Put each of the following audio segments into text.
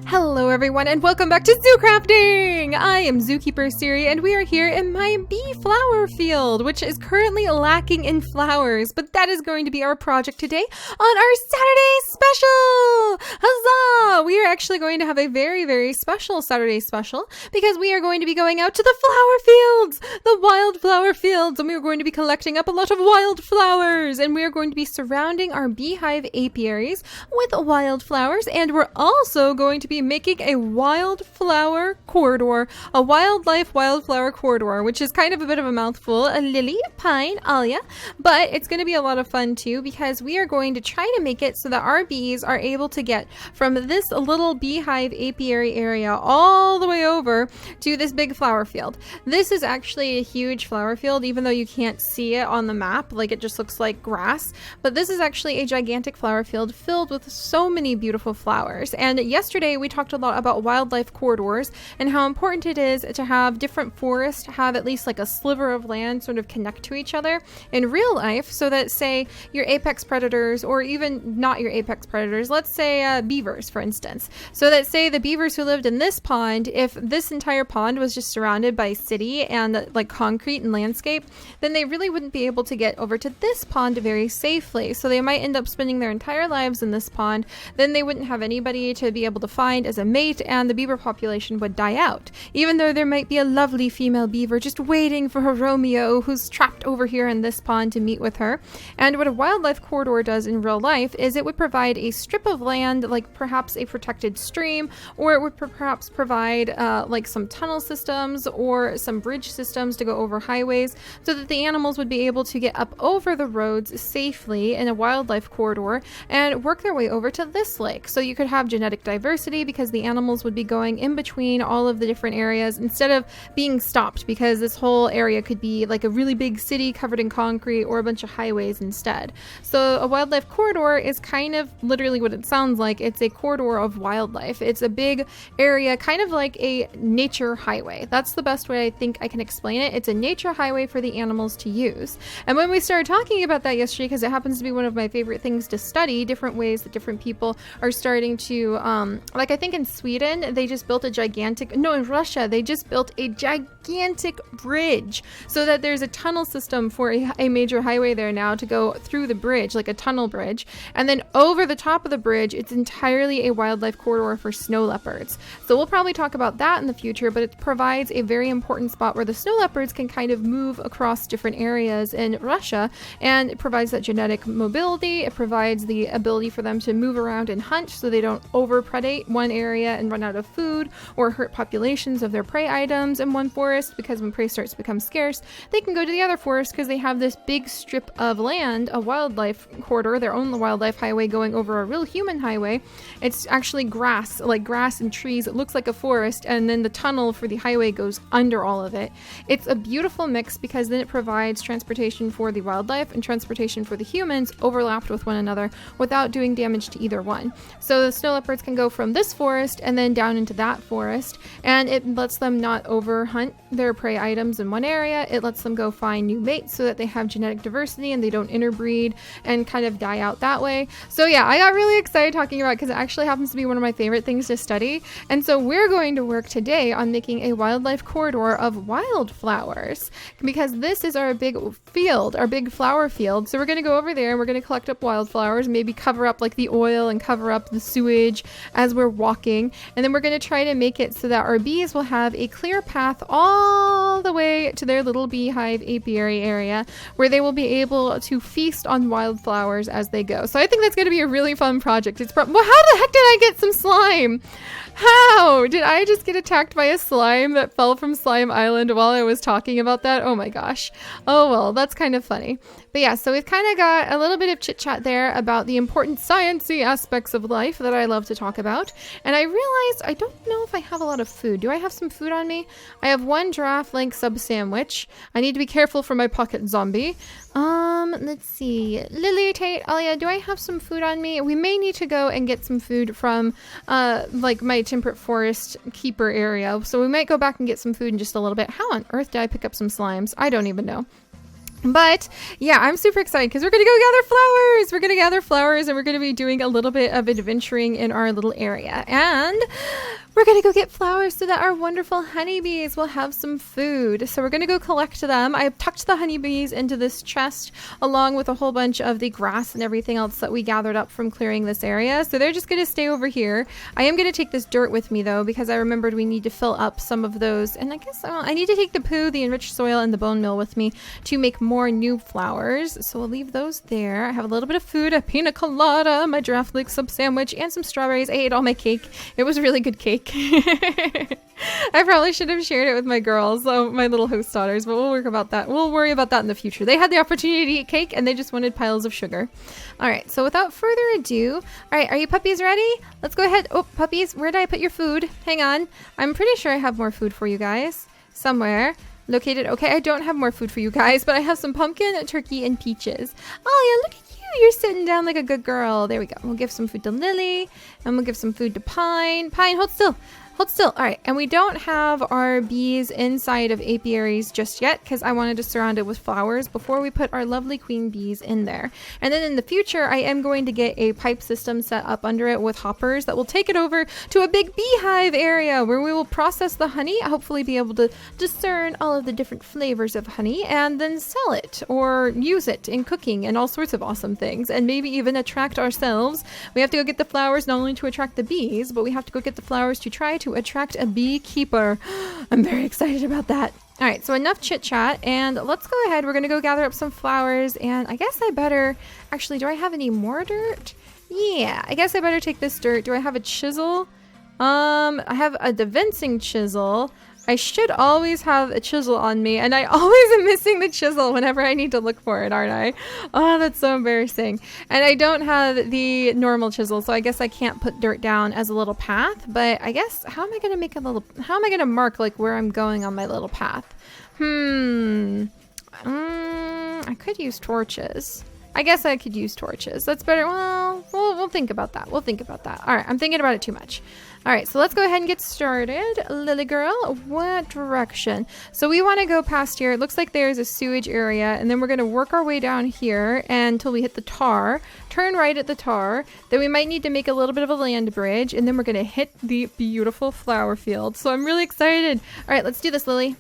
Hello everyone and welcome back to Zoo Crafting! I am Zookeeper Seri and we are here in my bee flower field, which is currently lacking in flowers, but that is going to be our project today on our Saturday special! Huzzah! We are actually going to have a very special Saturday special because we are going to be going out to the flower fields! The wildflower fields! And we are going to be collecting up a lot of wildflowers! And we are going to be surrounding our beehive apiaries with wildflowers, and we're also going to be making a wildflower corridor, a wildflower corridor, which is kind of a bit of a mouthful, a lily, pine, alia, but it's going to be a lot of fun too because we are going to try to make it so that our bees are able to get from this little beehive apiary area all the way over to this big flower field. This is actually a huge flower field, even though you can't see it on the map, like it just looks like grass, but this is actually a gigantic flower field filled with so many beautiful flowers. And yesterday we talked a lot about wildlife corridors and how important it is to have different forests have at least like a sliver of land sort of connect to each other in real life, so that say your apex predators, or even not your apex predators, let's say beavers for instance, so that say the beavers who lived in this pond, if this entire pond was just surrounded by city and like concrete and landscape, then they really wouldn't be able to get over to this pond very safely, so they might end up spending their entire lives in this pond. Then they wouldn't have anybody to be able to find as a mate, and the beaver population would die out, even though there might be a lovely female beaver just waiting for her Romeo who's trapped over here in this pond to meet with her. And what a wildlife corridor does in real life is it would provide a strip of land, like perhaps a protected stream, or it would perhaps provide like some tunnel systems or some bridge systems to go over highways, so that the animals would be able to get up over the roads safely in a wildlife corridor and work their way over to this lake. So you could have genetic diversity because the animals would be going in between all of the different areas instead of being stopped, because this whole area could be like a really big city covered in concrete or a bunch of highways instead. So a wildlife corridor is kind of literally what it sounds like. It's a corridor of wildlife. It's a big area, kind of like a nature highway. That's the best way I think I can explain it. It's a nature highway for the animals to use. And when we started talking about that yesterday, because it happens to be one of my favorite things to study, different ways that different people are starting to like I think in Sweden they just built a gigantic, no, in Russia they just built a gigantic bridge so that there's a tunnel system for a major highway there now to go through the bridge, like a tunnel bridge, and then over the top of the bridge it's entirely a wildlife corridor for snow leopards. So we'll probably talk about that in the future, but it provides a very important spot where the snow leopards can kind of move across different areas in Russia, and it provides that genetic mobility. It provides the ability for them to move around and hunt so they don't over predate one area and run out of food or hurt populations of their prey items in one forest, because when prey starts to become scarce they can go to the other forest because they have this big strip of land, a wildlife corridor, their own wildlife highway going over a real human highway. It's actually grass, like grass and trees. It looks like a forest, and then the tunnel for the highway goes under all of it. It's a beautiful mix because then it provides transportation for the wildlife and transportation for the humans overlapped with one another without doing damage to either one. So the snow leopards can go from this forest and then down into that forest, and it lets them not over hunt their prey items in one area. It lets them go find new mates so that they have genetic diversity and they don't interbreed and kind of die out that way. So yeah, I got really excited talking about it because it actually happens to be one of my favorite things to study. And so we're going to work today on making a wildlife corridor of wildflowers, because this is our big field, our big flower field. So we're going to go over there and we're going to collect up wildflowers, maybe cover up like the oil and cover up the sewage as we're walking, and then we're going to try to make it so that our bees will have a clear path all the way to their little beehive apiary area where they will be able to feast on wildflowers as they go. So I think that's going to be a really fun project. Well, how the heck did I get some slime? How? Did I just get attacked by a slime that fell from Slime Island while I was talking about that? Oh my gosh. Oh well, that's kind of funny. But yeah, so we've kind of got a little bit of chit chat there about the important sciencey aspects of life that I love to talk about. And I realized I don't know if I have a lot of food. Do I have some food on me? I have one giraffe length sub sandwich. I need to be careful for my pocket zombie. Let's see. Lily, Tate, Alia, do I have some food on me? We may need to go and get some food from, like my temperate forest keeper area. So we might go back and get some food in just a little bit. How on earth did I pick up some slimes? I don't even know. But yeah, I'm super excited because we're going to go gather flowers. We're going to gather flowers and we're going to be doing a little bit of adventuring in our little area. And we're going to go get flowers so that our wonderful honeybees will have some food. So we're going to go collect them. I've tucked the honeybees into this chest along with a whole bunch of the grass and everything else that we gathered up from clearing this area. So they're just going to stay over here. I am going to take this dirt with me though, because I remembered we need to fill up some of those. And I guess I need to take the poo, the enriched soil, and the bone meal with me to make more new flowers. So we'll leave those there. I have a little bit of food, a pina colada, my giraffe leg sub sandwich, and some strawberries. I ate all my cake. It was really good cake. I probably should have shared it with my girls, my little host daughters, but we'll worry about that. We'll worry about that in the future. They had the opportunity to eat cake and they just wanted piles of sugar. All right, so without further ado, all right, are you puppies ready? Let's go ahead. Oh, puppies, where did I put your food? Hang on. I'm pretty sure I have more food for you guys somewhere. Located. Okay, I don't have more food for you guys, but I have some pumpkin, turkey, and peaches. Oh yeah, look at you. You're sitting down like a good girl. There we go. We'll give some food to Lily, and we'll give some food to Pine. Pine, hold still. Hold still. All right, and we don't have our bees inside of apiaries just yet because I wanted to surround it with flowers before we put our lovely queen bees in there. And then in the future, I am going to get a pipe system set up under it with hoppers that will take it over to a big beehive area where we will process the honey, hopefully be able to discern all of the different flavors of honey and then sell it or use it in cooking and all sorts of awesome things, and maybe even attract ourselves. We have to go get the flowers not only to attract the bees, but we have to go get the flowers to try to attract a beekeeper. I'm very excited about that. All right, so enough chit chat, and let's go ahead. We're gonna go gather up some flowers, and I guess I better actually, do I have any more dirt? Yeah, I guess I better take this dirt. Do I have a chisel? I have a devincing chisel. I should always have a chisel on me, and I always am missing the chisel whenever I need to look for it, aren't I? Oh, that's so embarrassing. And I don't have the normal chisel, so I guess I can't put dirt down as a little path, but I guess, how am I gonna make a little, how am I gonna mark like where I'm going on my little path? I could use torches. I guess I could use torches. That's better. Well, we'll think about that. We'll think about that. All right, I'm thinking about it too much. All right, so let's go ahead and get started. Lily girl, what direction? So we want to go past here. It looks like there's a sewage area, and then we're going to work our way down here until we hit the tar. Turn right at the tar. Then we might need to make a little bit of a land bridge, and then we're going to hit the beautiful flower field. So I'm really excited. All right, let's do this, Lily.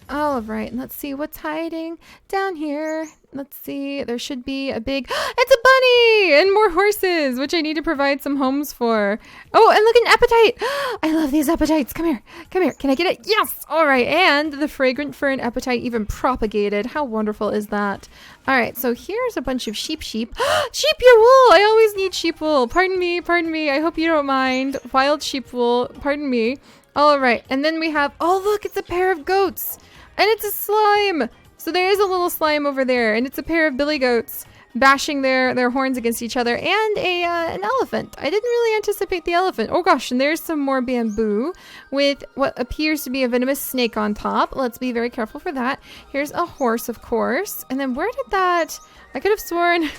All right, let's see what's hiding down here. Let's see, there should be a big, it's a bunny and more horses, which I need to provide some homes for. Oh, and look, an appetite. I love these appetites. Come here, come here. Can I get it? Yes. All right. And the fragrant fern appetite even propagated. How wonderful is that? All right. So here's a bunch of sheep. Sheep your wool. I always need sheep wool. Pardon me. Pardon me. I hope you don't mind. Wild sheep wool. Pardon me. All right. And then we have, oh, look, it's a pair of goats and it's a slime. So there is a little slime over there, and it's a pair of billy goats bashing their horns against each other, and an elephant. I didn't really anticipate the elephant. Oh gosh, and there's some more bamboo with what appears to be a venomous snake on top. Let's be very careful for that. Here's a horse, of course. And then where did that... I could have sworn...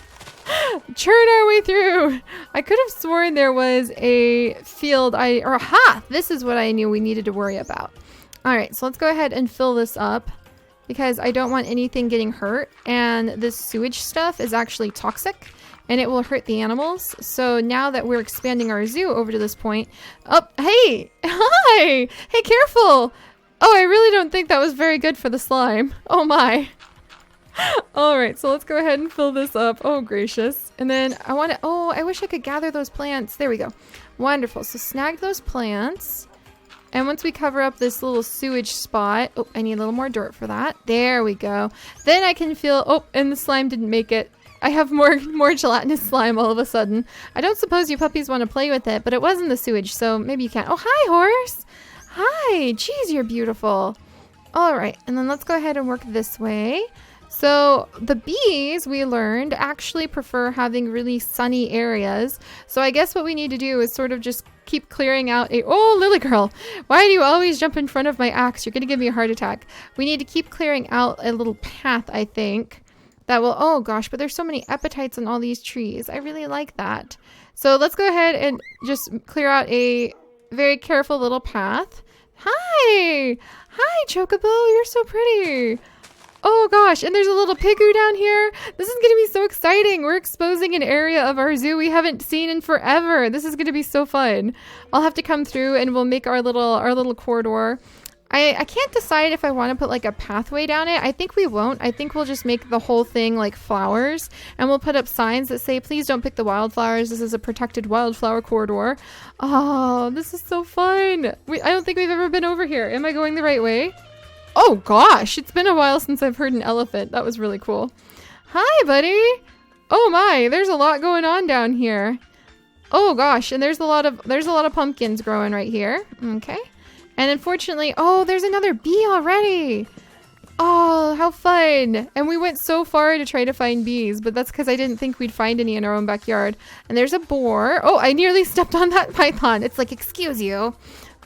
Churn our way through. I could have sworn there was a field. This is what I knew we needed to worry about. All right, so let's go ahead and fill this up, because I don't want anything getting hurt, and this sewage stuff is actually toxic and it will hurt the animals. So now that we're expanding our zoo over to this point, oh, hey, hi, hey, careful. Oh, I really don't think that was very good for the slime. Oh my. All right, so let's go ahead and fill this up. Oh, gracious. And then I want to, oh, I wish I could gather those plants. There we go. Wonderful. So snag those plants. And once we cover up this little sewage spot, oh, I need a little more dirt for that. There we go. Then I can feel, oh, and the slime didn't make it. I have more gelatinous slime all of a sudden. I don't suppose you puppies want to play with it, but it was in the sewage, so maybe you can. Oh, hi, horse. Hi. Geez, you're beautiful. All right, and then let's go ahead and work this way. So the bees, we learned, actually prefer having really sunny areas. So I guess what we need to do is sort of just keep clearing out oh, Lily girl, why do you always jump in front of my axe? You're going to give me a heart attack. We need to keep clearing out a little path, I think, that will, oh gosh, but there's so many appetites on all these trees. I really like that. So let's go ahead and just clear out a very careful little path. Hi! Hi, Chocobo, you're so pretty. Oh gosh, and there's a little pigu down here. This is gonna be so exciting. We're exposing an area of our zoo we haven't seen in forever. This is gonna be so fun. I'll have to come through and we'll make our little corridor. I can't decide if I want to put like a pathway down it. I think we won't. I think we'll just make the whole thing like flowers, and we'll put up signs that say, please don't pick the wildflowers. This is a protected wildflower corridor. Oh, this is so fun. I don't think we've ever been over here. Am I going the right way? Oh gosh, it's been a while since I've heard an elephant. That was really cool. Hi, buddy. Oh my, there's a lot going on down here. Oh gosh, and there's a lot of pumpkins growing right here. Okay. And unfortunately, oh, there's another bee already. Oh, how fun. And we went so far to try to find bees, but that's because I didn't think we'd find any in our own backyard. And there's a boar. Oh, I nearly stepped on that python. It's like, excuse you.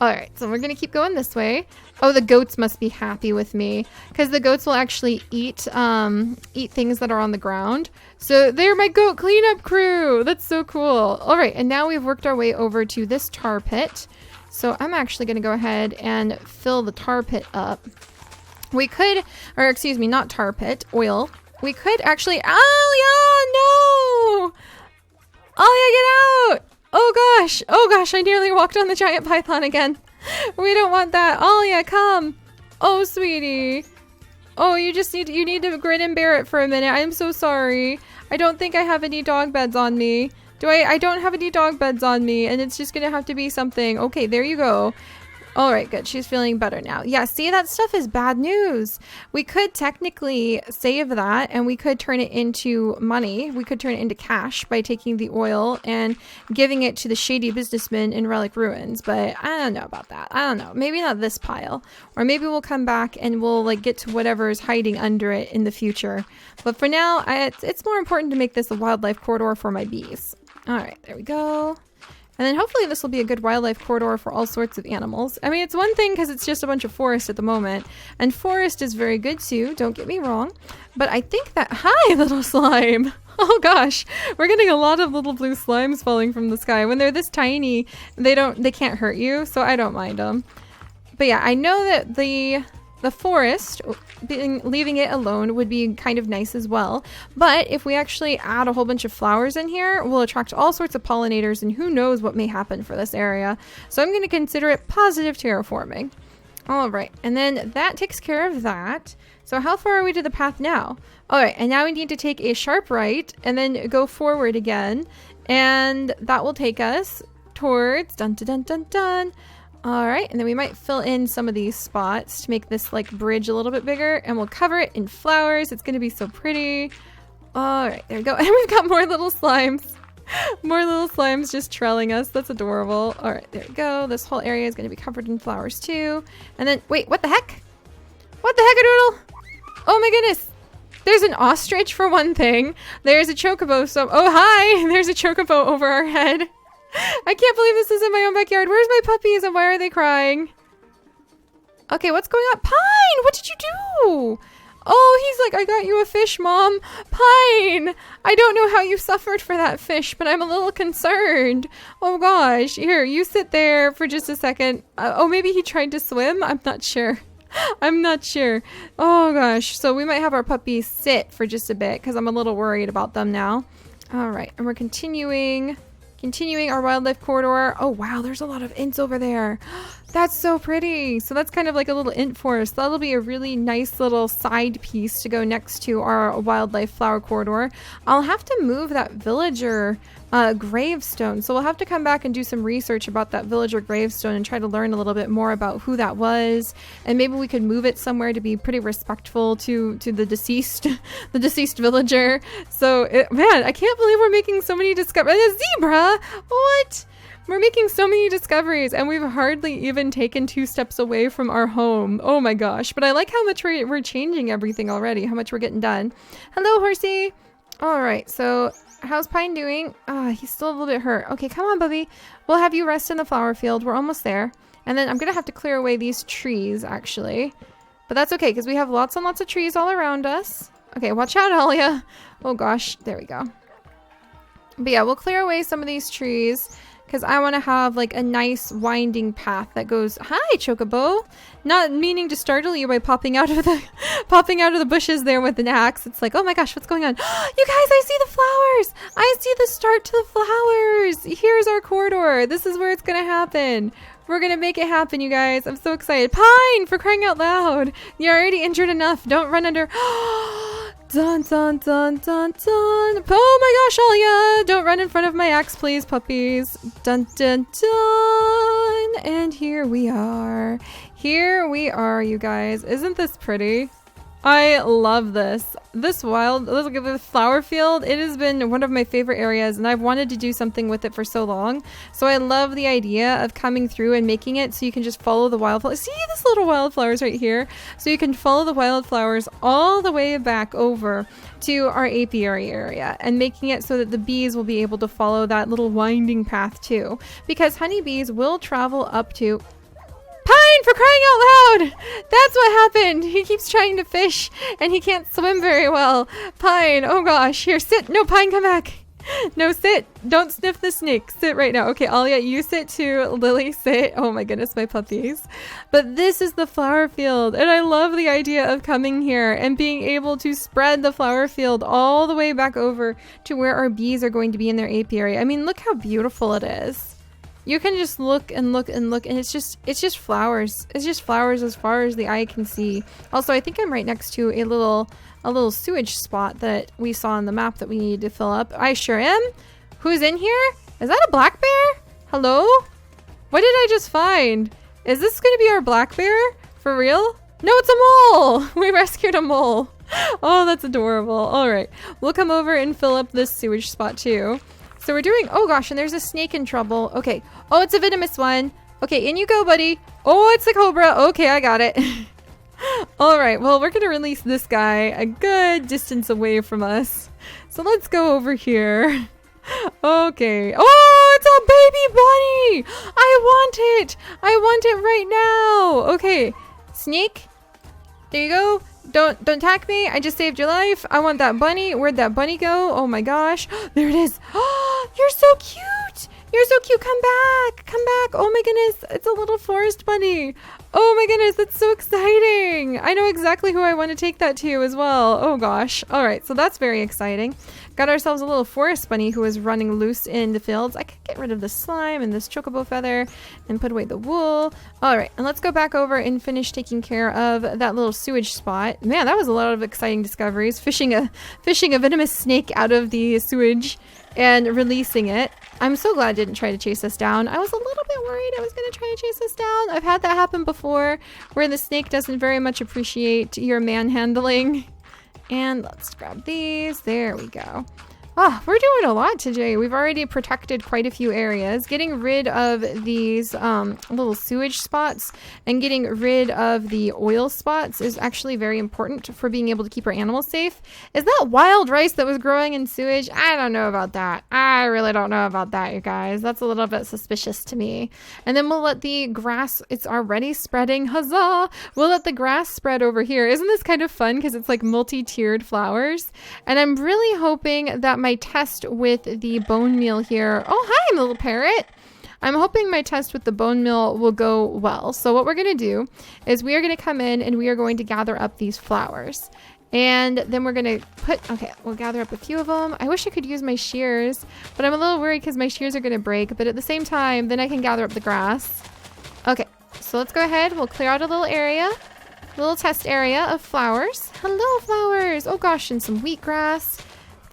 All right, so we're going to keep going this way. Oh, the goats must be happy with me because the goats will actually eat things that are on the ground. So they're my goat cleanup crew. That's so cool. All right, and now we've worked our way over to this tar pit. So I'm actually going to go ahead and fill the tar pit up. We could, or excuse me, not tar pit, oil. We could actually, oh yeah, no! Oh yeah, get out! Oh gosh, I nearly walked on the giant python again. We don't want that. Oh yeah, come. Oh, sweetie. Oh, you need to grin and bear it for a minute. I'm so sorry. I don't think I have any dog beds on me. I don't have any dog beds on me, and it's just gonna have to be something. Okay, there you go. All right, good. She's feeling better now. Yeah, see, that stuff is bad news. We could technically save that, and we could turn it into money. We could turn it into cash by taking the oil and giving it to the shady businessmen in Relic Ruins, but I don't know about that. I don't know. Maybe not this pile. Or maybe we'll come back and we'll like get to whatever is hiding under it in the future. But for now, it's more important to make this a wildlife corridor for my bees. All right, there we go. And then hopefully this will be a good wildlife corridor for all sorts of animals. I mean, it's one thing because it's just a bunch of forest at the moment. And forest is very good too, don't get me wrong. But I think that, hi, little slime. Oh gosh, we're getting a lot of little blue slimes falling from the sky. When they're this tiny, they can't hurt you, so I don't mind them. But yeah, I know that the forest, leaving it alone would be kind of nice as well. But if we actually add a whole bunch of flowers in here, we'll attract all sorts of pollinators, and who knows what may happen for this area. So I'm going to consider it positive terraforming. All right, and then that takes care of that. So how far are we to the path now? All right, and now we need to take a sharp right and then go forward again. And that will take us towards, dun dun dun dun dun. All right, and then we might fill in some of these spots to make this like bridge a little bit bigger, and we'll cover it in flowers. It's going to be so pretty. All right, there we go. And we've got more little slimes. More little slimes just trailing us. That's adorable. All right, there we go. This whole area is going to be covered in flowers too. And then, wait, what the heck? What the heck-a-doodle? Oh my goodness. There's an ostrich for one thing. There's a chocobo. So, oh, hi. There's a chocobo over our head. I can't believe this is in my own backyard. Where's my puppies and why are they crying? Okay, what's going on? Pine, what did you do? Oh, he's like, I got you a fish, Mom. Pine, I don't know how you suffered for that fish, but I'm a little concerned. Oh gosh, here, you sit there for just a second. Oh, maybe he tried to swim? I'm not sure. I'm not sure. Oh gosh, so we might have our puppies sit for just a bit because I'm a little worried about them now. All right, and we're continuing our wildlife corridor. Oh wow, there's a lot of ints over there. That's so pretty. So that's kind of like a little int forest. That'll be a really nice little side piece to go next to our wildlife flower corridor. I'll have to move that villager gravestone. So we'll have to come back and do some research about that villager gravestone and try to learn a little bit more about who that was. And maybe we could move it somewhere to be pretty respectful to the deceased villager. So man, I can't believe we're making so many discoveries. A zebra? What? We're making so many discoveries and we've hardly even taken 2 steps away from our home. Oh my gosh. But I like how much we're changing everything already, how much we're getting done. Hello, horsey. All right, so how's Pine doing? He's still a little bit hurt. Okay, come on, Bubby. We'll have you rest in the flower field. We're almost there. And then I'm going to have to clear away these trees, actually. But that's okay, because we have lots and lots of trees all around us. Okay, watch out, Alia. Oh gosh, there we go. But yeah, we'll clear away some of these trees. because I want to have like a nice winding path that goes. Hi, Chocobo. Not meaning to startle you by popping out of the bushes there with an axe. It's like, oh my gosh, what's going on? You guys, I see the flowers. I see the start to the flowers. Here's our corridor. This is where it's gonna happen. We're gonna make it happen, you guys. I'm so excited. Pine, for crying out loud. You're already injured enough. Don't run under. Dun dun dun dun dun. Oh my gosh, Alia. Don't run in front of my axe, please, puppies. Dun dun dun. And here we are. Here we are, you guys. Isn't this pretty? I love this. This flower field, it has been one of my favorite areas, and I've wanted to do something with it for so long. So I love the idea of coming through and making it so you can just follow the wildflowers. See this little wildflowers right here? So you can follow the wildflowers all the way back over to our apiary area, and making it so that the bees will be able to follow that little winding path too. Because honeybees will travel up to... Pine, for crying out loud! That's what happened. He keeps trying to fish and he can't swim very well. Pine, oh gosh. Here, sit. No, Pine, come back. No, sit. Don't sniff the snake. Sit right now. Okay, Alia, you sit too. Lily, sit. Oh my goodness, my puppies. But this is the flower field, and I love the idea of coming here and being able to spread the flower field all the way back over to where our bees are going to be in their apiary. I mean, look how beautiful it is. You can just look and look and look, and it's just flowers. It's just flowers as far as the eye can see. Also, I think I'm right next to a little sewage spot that we saw on the map that we need to fill up. I sure am. Who's in here? Is that a black bear? Hello? What did I just find? Is this going to be our black bear? For real? No, it's a mole. We rescued a mole. Oh, that's adorable. All right. We'll come over and fill up this sewage spot too. So we're doing, oh gosh, and there's a snake in trouble. Okay. Oh, it's a venomous one. Okay, in you go, buddy. Oh, it's a cobra. Okay, I got it. All right, well, we're going to release this guy a good distance away from us. So let's go over here. Okay. Oh, it's a baby bunny. I want it. I want it right now. Okay, snake. There you go. Don't attack me. I just saved your life. I want that bunny. Where'd that bunny go? Oh my gosh. There it is. Oh, you're so cute. You're so cute. Come back. Come back. Oh my goodness. It's a little forest bunny. Oh my goodness. That's so exciting. I know exactly who I want to take that to as well. Oh gosh. All right. So that's very exciting. Got ourselves a little forest bunny who is running loose in the fields. I could get rid of the slime and this chocobo feather and put away the wool. All right, and let's go back over and finish taking care of that little sewage spot. Man, that was a lot of exciting discoveries. Fishing a venomous snake out of the sewage and releasing it. I'm so glad it didn't try to chase us down. I was a little bit worried it was going to try to chase us down. I've had that happen before, where the snake doesn't very much appreciate your manhandling. And let's grab these. There we go. Oh, we're doing a lot today. We've already protected quite a few areas. Getting rid of these little sewage spots and getting rid of the oil spots is actually very important for being able to keep our animals safe. Is that wild rice that was growing in sewage? I don't know about that. I really don't know about that, you guys. That's a little bit suspicious to me. And then we'll let the grass, it's already spreading. Huzzah! We'll let the grass spread over here. Isn't this kind of fun? Because it's like multi-tiered flowers. And I'm really hoping that my test with the bone meal here. Oh, hi, little parrot. I'm hoping my test with the bone meal will go well. So what we're going to do is we are going to come in and we are going to gather up these flowers. And then we're going to okay, we'll gather up a few of them. I wish I could use my shears, but I'm a little worried because my shears are going to break. But at the same time, then I can gather up the grass. Okay, so let's go ahead. We'll clear out a little area, a little test area of flowers. Hello, flowers. Oh gosh, and some wheatgrass.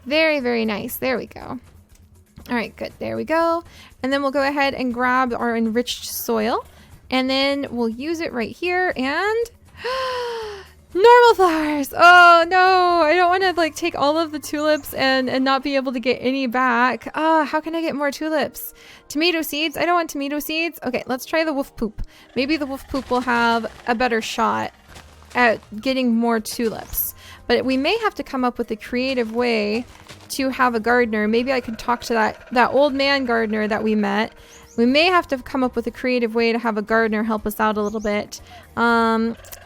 Very, very nice. There we go. All right, good. There we go. And then we'll go ahead and grab our enriched soil. And then we'll use it right here. And normal flowers. Oh, no. I don't want to like take all of the tulips and not be able to get any back. How can I get more tulips? Tomato seeds. I don't want tomato seeds. Okay, let's try the wolf poop. Maybe the wolf poop will have a better shot at getting more tulips. But we may have to come up with a creative way to have a gardener. Maybe I could talk to that old man gardener that we met. We may have to come up with a creative way to have a gardener help us out a little bit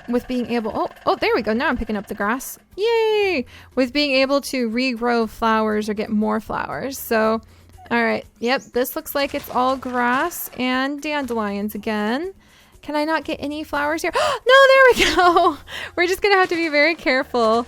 with being able... Oh, there we go. Now I'm picking up the grass. Yay! With being able to regrow flowers or get more flowers. So All right. Yep. This looks like it's all grass and dandelions again. Can I not get any flowers here? No, there we go. We're just going to have to be very careful.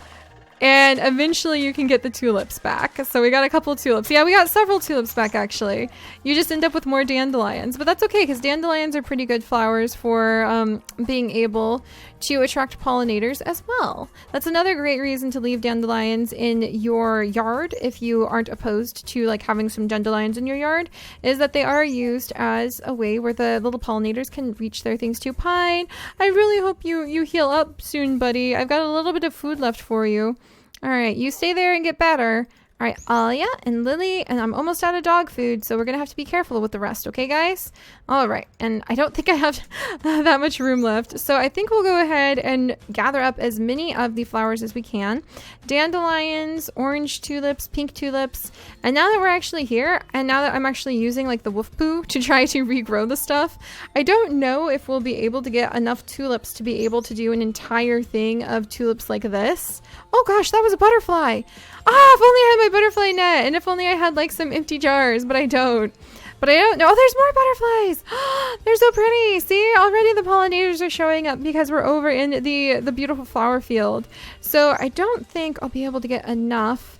And eventually you can get the tulips back. So we got a couple tulips. Yeah, we got several tulips back actually. You just end up with more dandelions. But that's okay because dandelions are pretty good flowers for being able to attract pollinators as well. That's another great reason to leave dandelions in your yard if you aren't opposed to like having some dandelions in your yard, is that they are used as a way where the little pollinators can reach their things too. Pine, I really hope you heal up soon, buddy. I've got a little bit of food left for you. All right, you stay there and get better. All right, Alia and Lily, and I'm almost out of dog food, so we're gonna have to be careful with the rest, okay, guys? All right, and I don't think I have that much room left, so I think we'll go ahead and gather up as many of the flowers as we can. Dandelions, orange tulips, pink tulips, and now that we're actually here, and now that I'm actually using like the wolf poo to try to regrow the stuff, I don't know if we'll be able to get enough tulips to be able to do an entire thing of tulips like this. Oh gosh, that was a butterfly! Ah, if only I had my butterfly net, and if only I had like some empty jars, but I don't. But I don't know. Oh, there's more butterflies. They're so pretty. See, already the pollinators are showing up because we're over in the beautiful flower field. So I don't think I'll be able to get enough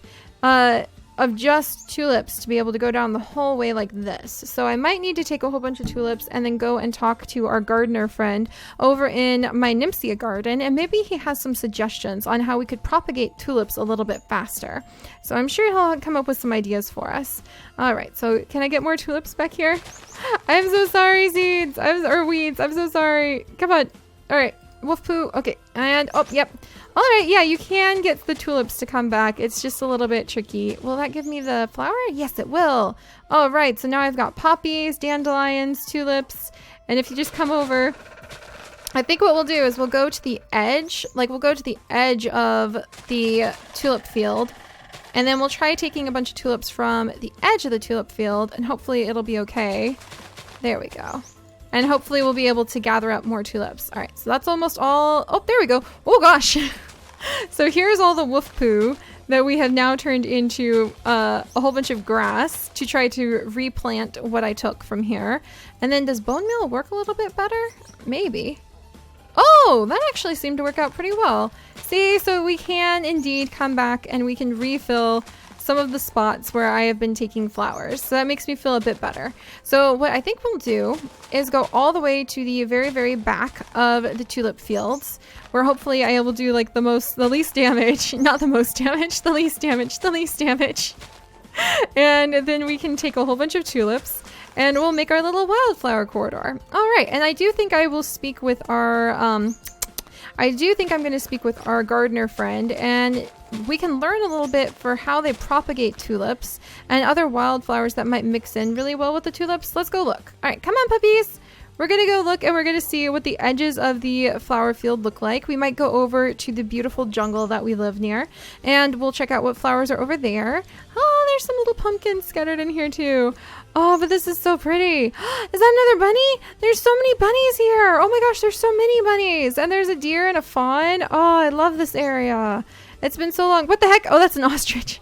of just tulips to be able to go down the whole way like this. So I might need to take a whole bunch of tulips and then go and talk to our gardener friend over in my Nympsia garden, and maybe he has some suggestions on how we could propagate tulips a little bit faster. So I'm sure he'll come up with some ideas for us. All right, so can I get more tulips back here? I'm so sorry, seeds. Or weeds. I'm so sorry. Come on. All right, wolf poo. Okay, and oh, yep. All right, yeah, you can get the tulips to come back. It's just a little bit tricky. Will that give me the flower? Yes, it will. All right, so now I've got poppies, dandelions, tulips, and if you just come over, I think what we'll do is we'll go to the edge, like we'll go to the edge of the tulip field, and then we'll try taking a bunch of tulips from the edge of the tulip field, and hopefully it'll be okay. There we go. And hopefully we'll be able to gather up more tulips. All right, so that's almost all. Oh, there we go. Oh, gosh. So here's all the wolf poo that we have now turned into a whole bunch of grass to try to replant what I took from here. And then does bone meal work a little bit better? Maybe. Oh, that actually seemed to work out pretty well. See, so we can indeed come back and we can refill some of the spots where I have been taking flowers. So that makes me feel a bit better. So what I think we'll do is go all the way to the very, very back of the tulip fields, where hopefully I will do like the least damage, not the most damage, the least damage, the least damage. And then we can take a whole bunch of tulips and we'll make our little wildflower corridor. All right, and I do think I will speak with our, I do think I'm going to speak with our gardener friend, and we can learn a little bit for how they propagate tulips and other wildflowers that might mix in really well with the tulips. Let's go look. All right, come on, puppies. We're going to go look and we're going to see what the edges of the flower field look like. We might go over to the beautiful jungle that we live near, and we'll check out what flowers are over there. Oh, there's some little pumpkins scattered in here too. Oh, but this is so pretty. Is that another bunny? There's so many bunnies here. Oh my gosh, there's so many bunnies. And there's a deer and a fawn. Oh, I love this area. It's been so long. What the heck? Oh, that's an ostrich.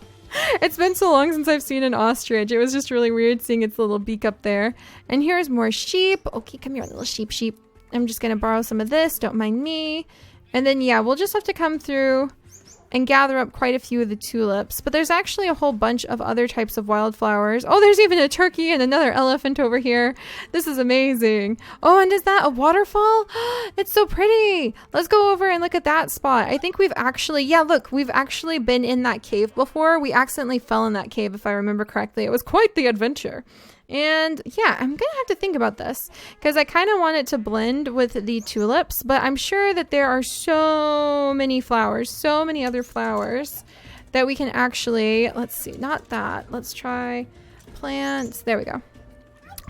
It's been so long since I've seen an ostrich. It was just really weird seeing its little beak up there. And here's more sheep. Okay, come here, little sheep. I'm just going to borrow some of this. Don't mind me. And then, yeah, we'll just have to come through and gather up quite a few of the tulips. But there's actually a whole bunch of other types of wildflowers. Oh, there's even a turkey and another elephant over here. This is amazing. Oh, and is that a waterfall? It's so pretty. Let's go over and look at that spot. I think we've actually, yeah, look, we've actually been in that cave before. We accidentally fell in that cave, if I remember correctly. It was quite the adventure. And yeah, I'm gonna have to think about this because I kind of want it to blend with the tulips, but I'm sure that there are so many flowers, so many other flowers that we can actually, let's see, not that. Let's try plants. There we go.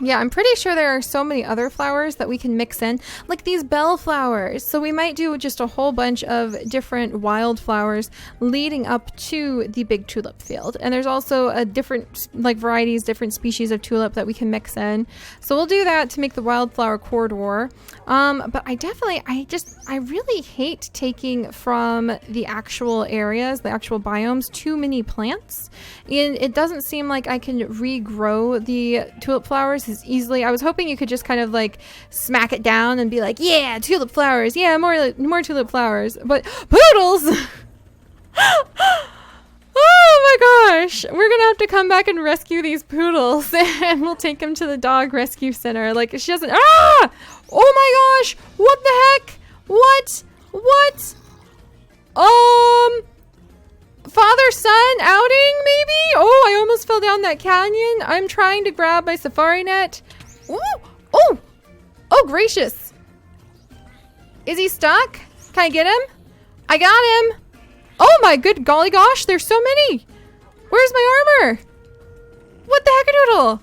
Yeah, I'm pretty sure there are so many other flowers that we can mix in, like these bellflowers. So we might do just a whole bunch of different wildflowers leading up to the big tulip field. And there's also a different, like varieties, different species of tulip that we can mix in. So we'll do that to make the wildflower corridor. But I really hate taking from the actual areas, the actual biomes, too many plants. And it doesn't seem like I can regrow the tulip flowers as easily. I was hoping you could just kind of like smack it down and be like, yeah, tulip flowers, yeah, more tulip flowers. But poodles! Oh my gosh, we're gonna have to come back and rescue these poodles and we'll take them to the dog rescue center. Like, she doesn't, oh my gosh, what the heck? What? Father-son outing, maybe? Oh, I almost fell down that canyon. I'm trying to grab my safari net. Ooh, oh gracious. Is he stuck? Can I get him? I got him. Oh my good golly gosh, there's so many. Where's my armor? What the heckadoodle?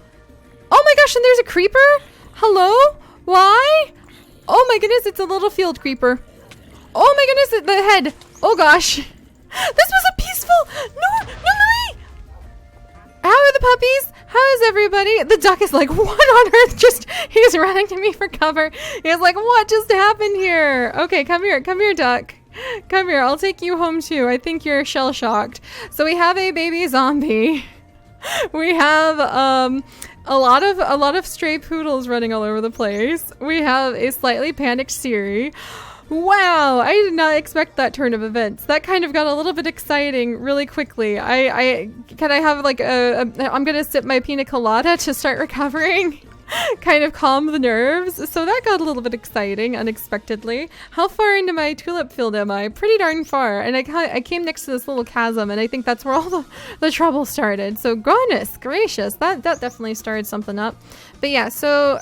Oh my gosh, and there's a creeper? Hello? Why? Oh my goodness, it's a little field creeper. Oh my goodness, the head. Oh gosh. This was a peaceful, no, how are the puppies? How is everybody? The duck is like, what on earth he's running to me for cover. He's like, what just happened here? Okay, come here, duck. Come here, I'll take you home too. I think you're shell-shocked. So we have a baby zombie. We have a lot of stray poodles running all over the place. We have a slightly panicked Seri. Wow, I did not expect that turn of events. That kind of got a little bit exciting really quickly. Can I have like I'm gonna sip my pina colada to start recovering? Kind of calm the nerves. So that got a little bit exciting unexpectedly. How far into my tulip field am I? Pretty darn far. And I came next to this little chasm, and I think that's where all the trouble started. So goodness gracious, that definitely started something up. But yeah, so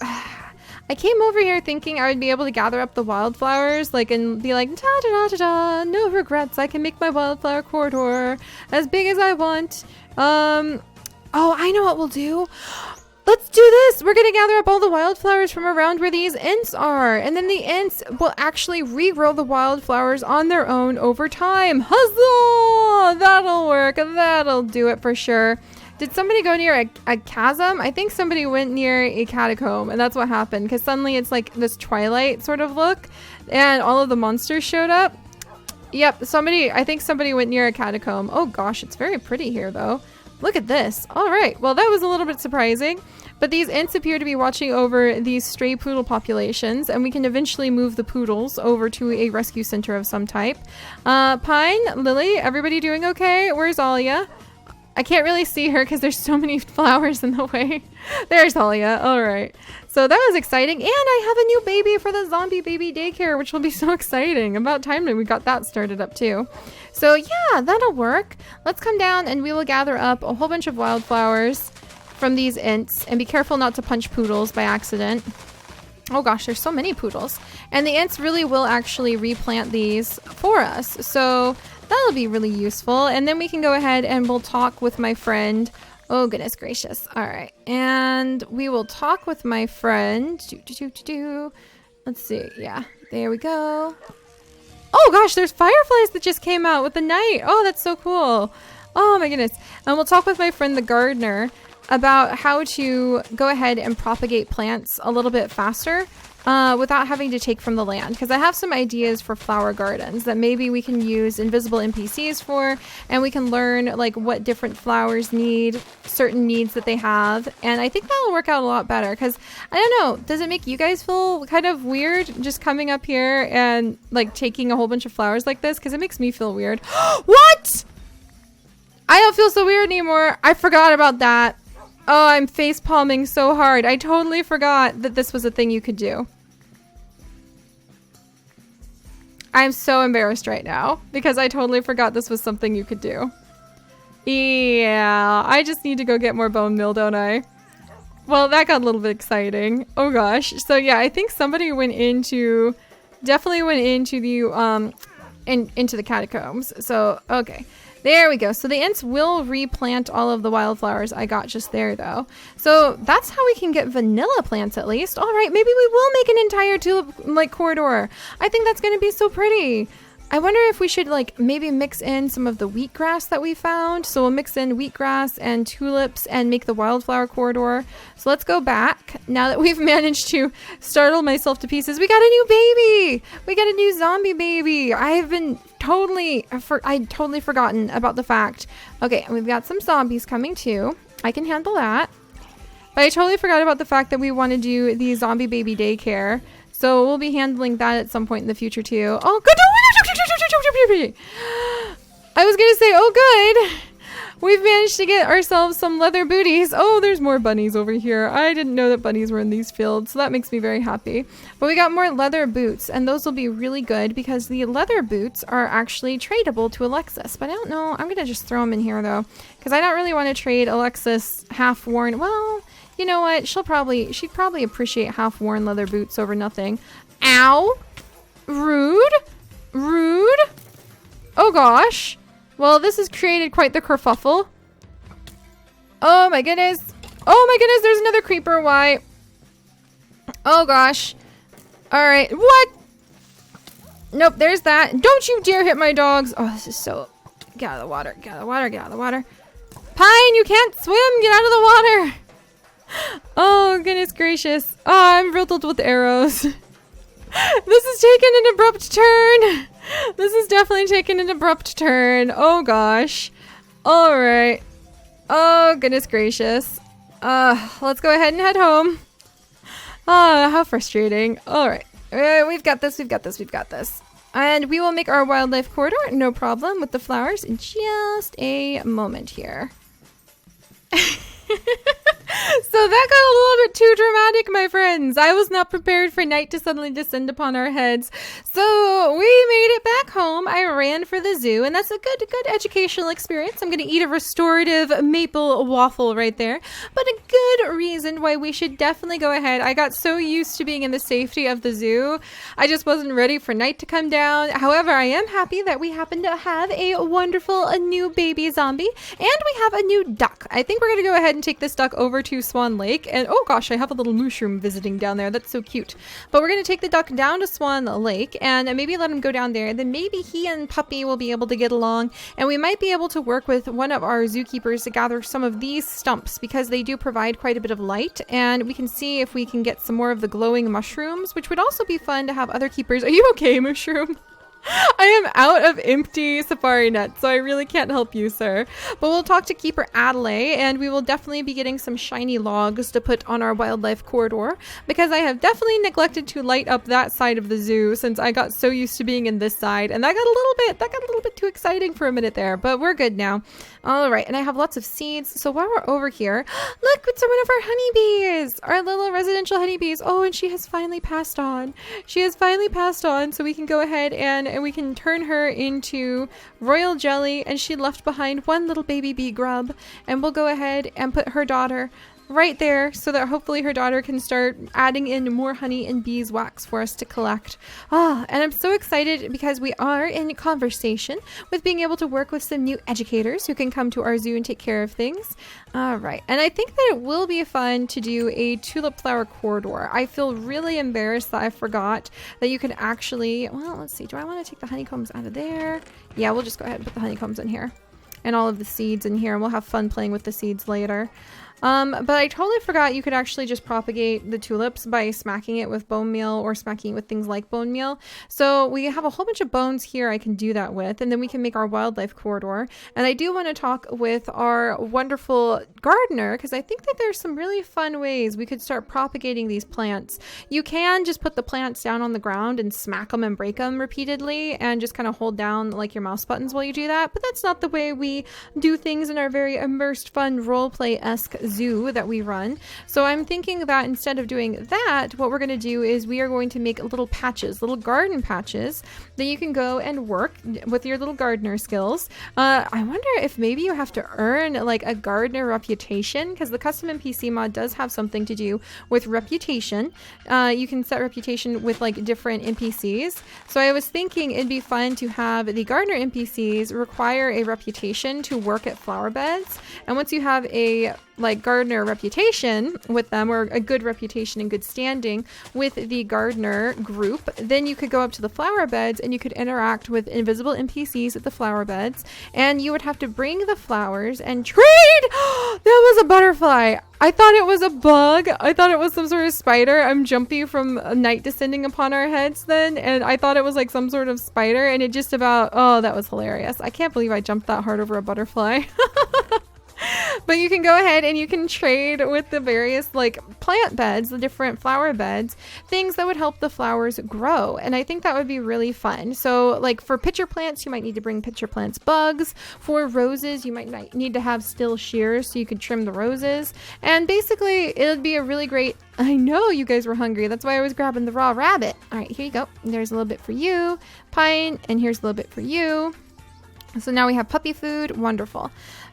I came over here thinking I would be able to gather up the wildflowers, like, and be like, da da da da da, no regrets. I can make my wildflower corridor as big as I want. Oh, I know what we'll do. Let's do this. We're going to gather up all the wildflowers from around where these ints are. And then the ints will actually regrow the wildflowers on their own over time. Huzzah! That'll work. That'll do it for sure. Did somebody go near a chasm? I think somebody went near a catacomb, and that's what happened. Because suddenly it's like this Twilight sort of look, and all of the monsters showed up. Yep, I think somebody went near a catacomb. Oh gosh, it's very pretty here though. Look at this. All right, well that was a little bit surprising. But these ints appear to be watching over these stray poodle populations, and we can eventually move the poodles over to a rescue center of some type. Pine, Lily, everybody doing okay? Where's Alia? I can't really see her because there's so many flowers in the way. There's Alia. All right. So that was exciting. And I have a new baby for the zombie baby daycare, which will be so exciting. About time that we got that started up too. So yeah, that'll work. Let's come down and we will gather up a whole bunch of wildflowers from these ints, and be careful not to punch poodles by accident. Oh gosh, there's so many poodles. And the ints really will actually replant these for us. So that'll be really useful. And then we can go ahead and we'll talk with my friend. Oh goodness gracious. All right. And we will talk with my friend. Let's see. Yeah, there we go. Oh gosh, there's fireflies that just came out with the night. Oh, that's so cool. Oh my goodness. And we'll talk with my friend the gardener about how to go ahead and propagate plants a little bit faster without having to take from the land, because I have some ideas for flower gardens that maybe we can use invisible NPCs for, and we can learn like what different flowers need, certain needs that they have, and I think that'll work out a lot better. Because I don't know, does it make you guys feel kind of weird just coming up here and like taking a whole bunch of flowers like this? Because it makes me feel weird. What? I don't feel so weird anymore. I forgot about that. Oh, I'm face palming so hard. I totally forgot that this was a thing you could do. I'm so embarrassed right now because I totally forgot this was something you could do. Yeah, I just need to go get more bone meal, don't I? Well, that got a little bit exciting. Oh gosh. So yeah, I think somebody definitely went into the into the catacombs. So okay. There we go. So the ants will replant all of the wildflowers I got just there, though. So that's how we can get vanilla plants at least. All right, maybe we will make an entire tulip like corridor. I think that's going to be so pretty. I wonder if we should like maybe mix in some of the wheatgrass that we found. So we'll mix in wheatgrass and tulips and make the wildflower corridor. So let's go back. Now that we've managed to startle myself to pieces, we got a new baby. We got a new zombie baby. I'd totally forgotten about the fact. Okay, we've got some zombies coming too. I can handle that. But I totally forgot about the fact that we want to do the zombie baby daycare. So we'll be handling that at some point in the future too. Oh, good. I was gonna say, oh good. We've managed to get ourselves some leather booties. Oh, there's more bunnies over here. I didn't know that bunnies were in these fields, so that makes me very happy. But we got more leather boots, and those will be really good because the leather boots are actually tradable to Alexis. But I don't know. I'm gonna just throw them in here though, because I don't really want to trade Alexis half-worn. Well, you know what? She'd probably appreciate half-worn leather boots over nothing. Ow! Rude! Rude! Oh gosh. Well, this has created quite the kerfuffle. Oh my goodness. Oh my goodness, there's another creeper. Why? Oh gosh. Alright. What? Nope, there's that. Don't you dare hit my dogs. Oh, this is so... Get out of the water. Get out of the water. Get out of the water. Pine, you can't swim. Get out of the water. Oh, goodness gracious. Oh, I'm riddled with arrows. This has taken an abrupt turn. This has definitely taken an abrupt turn. Oh, gosh. All right. Oh, goodness gracious. Let's go ahead and head home. Oh, how frustrating. All right. We've got this. We've got this. We've got this. And we will make our wildlife corridor, no problem, with the flowers in just a moment here. So that got a little bit too dramatic, my friends. I was not prepared for night to suddenly descend upon our heads. So we made it back home. I ran for the zoo, and that's a good educational experience. I'm going to eat a restorative maple waffle right there. But a good reason why we should definitely go ahead. I got so used to being in the safety of the zoo. I just wasn't ready for night to come down. However, I am happy that we happen to have a wonderful new baby zombie, and we have a new duck. I think we're going to go ahead and take this duck over to Swan Lake, and oh gosh, I have a little mushroom visiting down there. That's so cute. But we're going to take the duck down to Swan Lake and maybe let him go down there. Then maybe he and Puppy will be able to get along, and we might be able to work with one of our zookeepers to gather some of these stumps because they do provide quite a bit of light, and we can see if we can get some more of the glowing mushrooms, which would also be fun to have other keepers. Are you okay, mushroom? I am out of empty safari nets, so I really can't help you, sir. But we'll talk to Keeper Adelaide, and we will definitely be getting some shiny logs to put on our wildlife corridor, because I have definitely neglected to light up that side of the zoo since I got so used to being in this side, and that got a little bit too exciting for a minute there, but we're good now. All right, and I have lots of seeds, so while we're over here, look, it's one of our honeybees, our little residential honeybees. Oh, and she has finally passed on. She has finally passed on, so we can go ahead and we can turn her into royal jelly, and she left behind one little baby bee grub, and we'll go ahead and put her daughter right there so that hopefully her daughter can start adding in more honey and beeswax for us to collect. And I'm so excited because we are in conversation with being able to work with some new educators who can come to our zoo and take care of things. All right, and I think that it will be fun to do a tulip flower corridor. I feel really embarrassed that I forgot that you could actually, well, let's see, do I want to take the honeycombs out of there? Yeah, we'll just go ahead and put the honeycombs in here and all of the seeds in here, and we'll have fun playing with the seeds later. But I totally forgot you could actually just propagate the tulips by smacking it with bone meal or smacking it with things like bone meal. So we have a whole bunch of bones here I can do that with, and then we can make our wildlife corridor. And I do want to talk with our wonderful gardener because I think that there's some really fun ways we could start propagating these plants. You can just put the plants down on the ground and smack them and break them repeatedly and just kind of hold down like your mouse buttons while you do that. But that's not the way we do things in our very immersed, fun, roleplay-esque zoo that we run. So I'm thinking that instead of doing that, what we're going to do is we are going to make little patches, little garden patches that you can go and work with your little gardener skills. I wonder if maybe you have to earn like a gardener reputation, because the custom NPC mod does have something to do with reputation. You can set reputation with like different NPCs. So I was thinking it'd be fun to have the gardener NPCs require a reputation to work at flower beds. And once you have a like gardener reputation with them, or a good reputation and good standing with the gardener group, then you could go up to the flower beds and you could interact with invisible NPCs at the flower beds, and you would have to bring the flowers and trade. That was a butterfly. I thought it was a bug. I thought it was some sort of spider. I'm jumpy from night descending upon our heads then, and I thought it was like some sort of spider, and it just about, oh, that was hilarious. I can't believe I jumped that hard over a butterfly. But you can go ahead and you can trade with the various like plant beds, the different flower beds, things that would help the flowers grow. And I think that would be really fun. So like for pitcher plants, you might need to bring pitcher plants bugs. For roses, you might need to have still shears so you could trim the roses. And basically it would be a really great, I know you guys were hungry. That's why I was grabbing the raw rabbit. All right, here you go. There's a little bit for you, Pine, and here's a little bit for you. So now we have puppy food. Wonderful.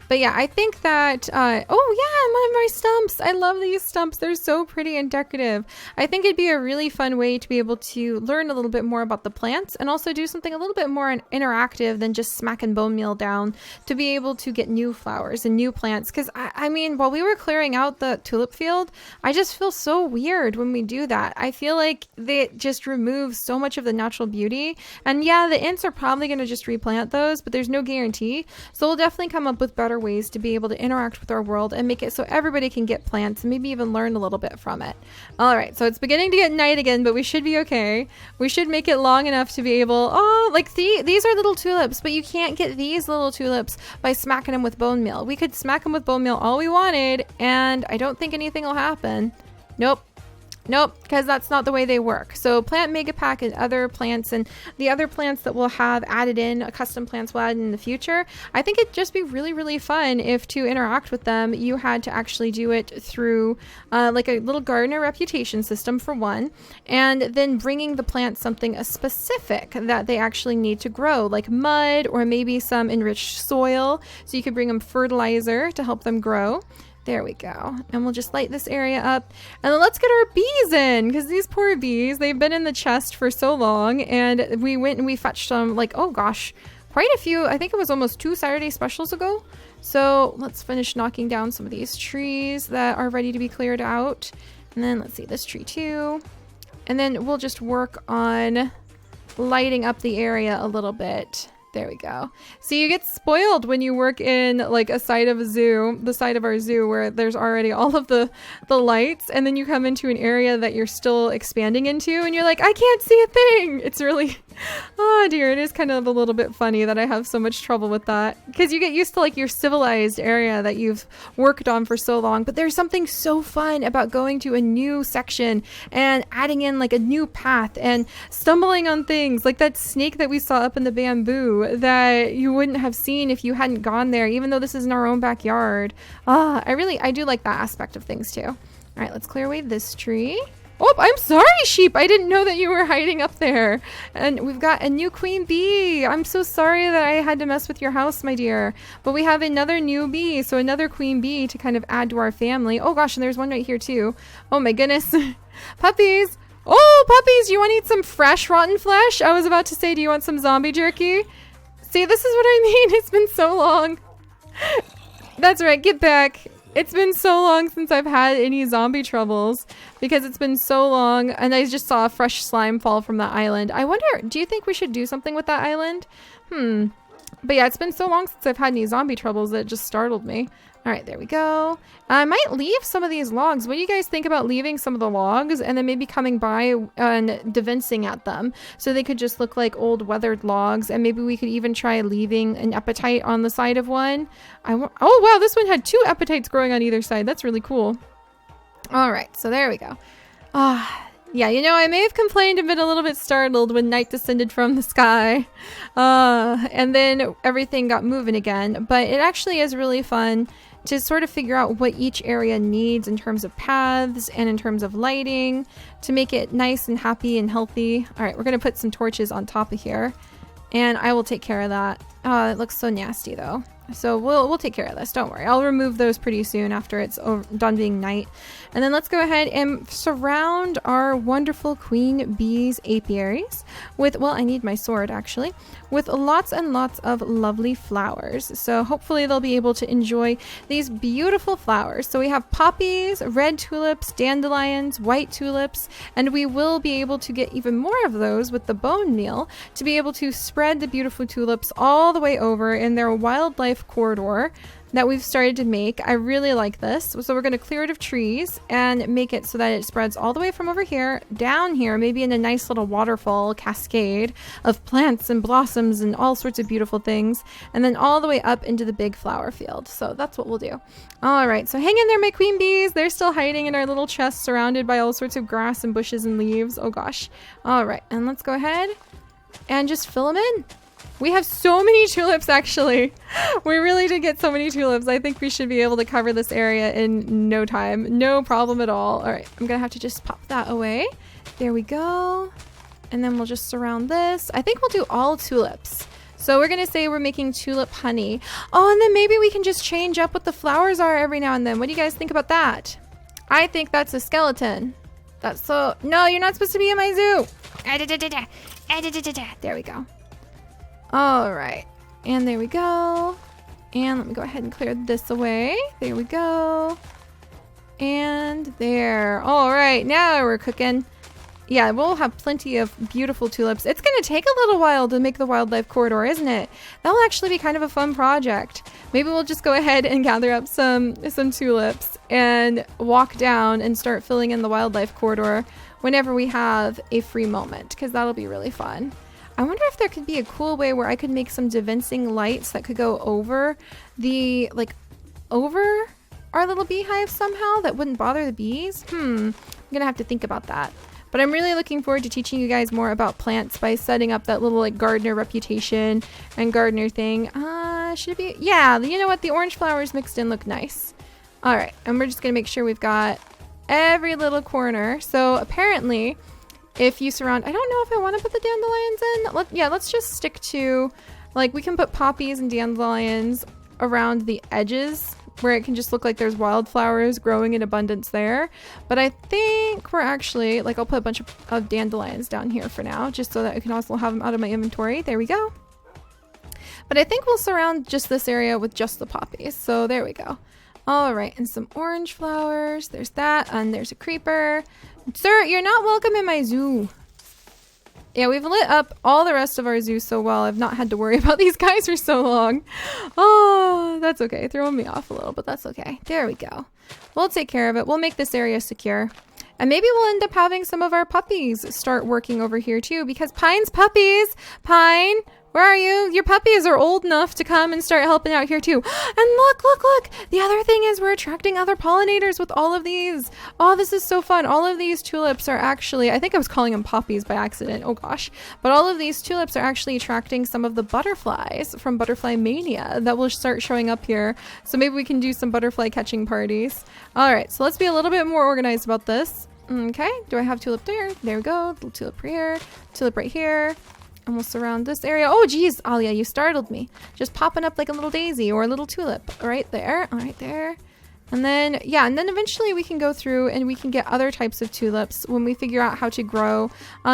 But yeah, I think that, oh yeah, one of my stumps. I love these stumps. They're so pretty and decorative. I think it'd be a really fun way to be able to learn a little bit more about the plants and also do something a little bit more interactive than just smacking bone meal down to be able to get new flowers and new plants. Because I mean, while we were clearing out the tulip field, I just feel so weird when we do that. I feel like they just remove so much of the natural beauty. And yeah, the ants are probably going to just replant those, but there's no guarantee. So we'll definitely come up with better ways to be able to interact with our world and make it so everybody can get plants and maybe even learn a little bit from it. All right, so it's beginning to get night again, but we should be okay. We should make it long enough to be able, oh, like these are little tulips, but you can't get these little tulips by smacking them with bone meal. We could smack them with bone meal all we wanted, and I don't think anything will happen. Nope, because that's not the way they work. So plant mega pack and other plants and the other plants that we'll have added in, custom plants we'll add in the future, I think it'd just be really, really fun if to interact with them, you had to actually do it through like a little gardener reputation system for one, and then bringing the plants something specific that they actually need to grow, like mud or maybe some enriched soil. So you could bring them fertilizer to help them grow. There we go. And we'll just light this area up. And then let's get our bees in, because these poor bees, they've been in the chest for so long. And we went and we fetched some, like, oh gosh, quite a few. I think it was almost 2 Saturday specials ago. So let's finish knocking down some of these trees that are ready to be cleared out. And then let's see this tree too. And then we'll just work on lighting up the area a little bit. There we go. So you get spoiled when you work in like a side of a zoo, the side of our zoo where there's already all of the lights, and then you come into an area that you're still expanding into and you're like, I can't see a thing. It's really, oh dear, it is kind of a little bit funny that I have so much trouble with that, because you get used to like your civilized area that you've worked on for so long, but there's something so fun about going to a new section and adding in like a new path and stumbling on things like that snake that we saw up in the bamboo that you wouldn't have seen if you hadn't gone there, even though this is in our own backyard. I do like that aspect of things too. All right, let's clear away this tree. Oh, I'm sorry, sheep. I didn't know that you were hiding up there. And we've got a new queen bee. I'm so sorry that I had to mess with your house, my dear. But we have another new bee, so another queen bee to kind of add to our family. Oh gosh, and there's one right here too. Oh my goodness. Puppies. Oh, puppies, you want to eat some fresh rotten flesh? I was about to say, do you want some zombie jerky? See, this is what I mean. It's been so long. That's right, get back. It's been so long since I've had any zombie troubles because it's been so long, and I just saw a fresh slime fall from that island. I wonder, do you think we should do something with that island? But yeah, it's been so long since I've had any zombie troubles that it just startled me. All right, there we go. I might leave some of these logs. What do you guys think about leaving some of the logs and then maybe coming by and devincing at them so they could just look like old weathered logs, and maybe we could even try leaving an epitite on the side of one. Oh wow, this one had 2 epitites growing on either side. That's really cool. All right, so there we go. Yeah, you know, I may have complained and been a little bit startled when night descended from the sky. And then everything got moving again. But it actually is really fun to sort of figure out what each area needs in terms of paths and in terms of lighting to make it nice and happy and healthy. All right, we're going to put some torches on top of here, and I will take care of that. Oh, it looks so nasty though. So we'll take care of this. Don't worry. I'll remove those pretty soon after it's done being night. And then let's go ahead and surround our wonderful queen bees apiaries with, well, I need my sword actually, with lots and lots of lovely flowers. So hopefully they'll be able to enjoy these beautiful flowers. So we have poppies, red tulips, dandelions, white tulips, and we will be able to get even more of those with the bone meal to be able to spread the beautiful tulips all the way over in their wildlife corridor that we've started to make. I really like this. So we're going to clear it of trees and make it so that it spreads all the way from over here down here, maybe in a nice little waterfall cascade of plants and blossoms and all sorts of beautiful things, and then all the way up into the big flower field. So that's what we'll do. All right, so hang in there, my queen bees. They're still hiding in our little chest surrounded by all sorts of grass and bushes and leaves. Oh gosh. All right, and let's go ahead and just fill them in. We have so many tulips, actually. We really did get so many tulips. I think we should be able to cover this area in no time. No problem at all. All right, I'm gonna have to just pop that away. There we go. And then we'll just surround this. I think we'll do all tulips. So we're gonna say we're making tulip honey. Oh, and then maybe we can just change up what the flowers are every now and then. What do you guys think about that? I think that's a skeleton. That's so, no, you're not supposed to be in my zoo. There we go. All right, and there we go. And let me go ahead and clear this away. There we go. And there. All right, now we're cooking. Yeah, we'll have plenty of beautiful tulips. It's gonna take a little while to make the wildlife corridor, isn't it? That'll actually be kind of a fun project. Maybe we'll just go ahead and gather up some tulips and walk down and start filling in the wildlife corridor whenever we have a free moment, because that'll be really fun. I wonder if there could be a cool way where I could make some divinsing lights that could go over the, like, over our little beehive somehow that wouldn't bother the bees. I'm gonna have to think about that. But I'm really looking forward to teaching you guys more about plants by setting up that little, like, gardener reputation and gardener thing. Should it be? Yeah, you know what? The orange flowers mixed in look nice. All right, and we're just gonna make sure we've got every little corner. So apparently, if you surround, I don't know if I want to put the dandelions in. Let's just stick to, like, we can put poppies and dandelions around the edges where it can just look like there's wildflowers growing in abundance there. But I think we're actually, like, I'll put a bunch of dandelions down here for now, just so that I can also have them out of my inventory. There we go. But I think we'll surround just this area with just the poppies. So there we go. All right, and some orange flowers. There's that, and there's a creeper. Sir, you're not welcome in my zoo. Yeah, we've lit up all the rest of our zoo so well. I've not had to worry about these guys for so long. Oh, that's okay. Throwing me off a little, but that's okay. There we go. We'll take care of it. We'll make this area secure. And maybe we'll end up having some of our puppies start working over here too, because Pine's puppies. Pine, where are you? Your puppies are old enough to come and start helping out here too. And look, look, look. The other thing is we're attracting other pollinators with all of these. Oh, this is so fun. All of these tulips are actually, I think I was calling them poppies by accident. Oh gosh. But all of these tulips are actually attracting some of the butterflies from Butterfly Mania that will start showing up here. So maybe we can do some butterfly catching parties. All right, so let's be a little bit more organized about this. Okay, do I have tulip there? There we go. Little tulip here, tulip right here. And we'll surround this area. Oh, geez, Alia, you startled me. Just popping up like a little daisy or a little tulip right there. All right, there. And then, yeah, and then eventually we can go through and we can get other types of tulips when we figure out how to grow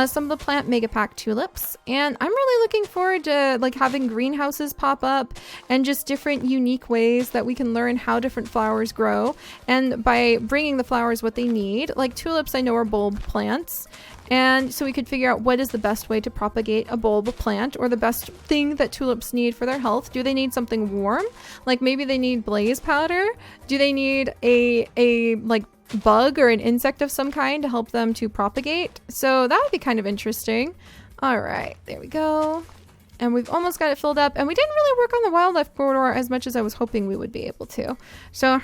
some of the plant mega pack tulips. And I'm really looking forward to, like, having greenhouses pop up and just different unique ways that we can learn how different flowers grow. And by bringing the flowers what they need, like tulips I know are bulb plants. And so we could figure out what is the best way to propagate a bulb plant, or the best thing that tulips need for their health. Do they need something warm? Like maybe they need blaze powder? Do they need a like bug or an insect of some kind to help them to propagate? So that would be kind of interesting. All right, there we go. And we've almost got it filled up, and we didn't really work on the wildlife corridor as much as I was hoping we would be able to. So,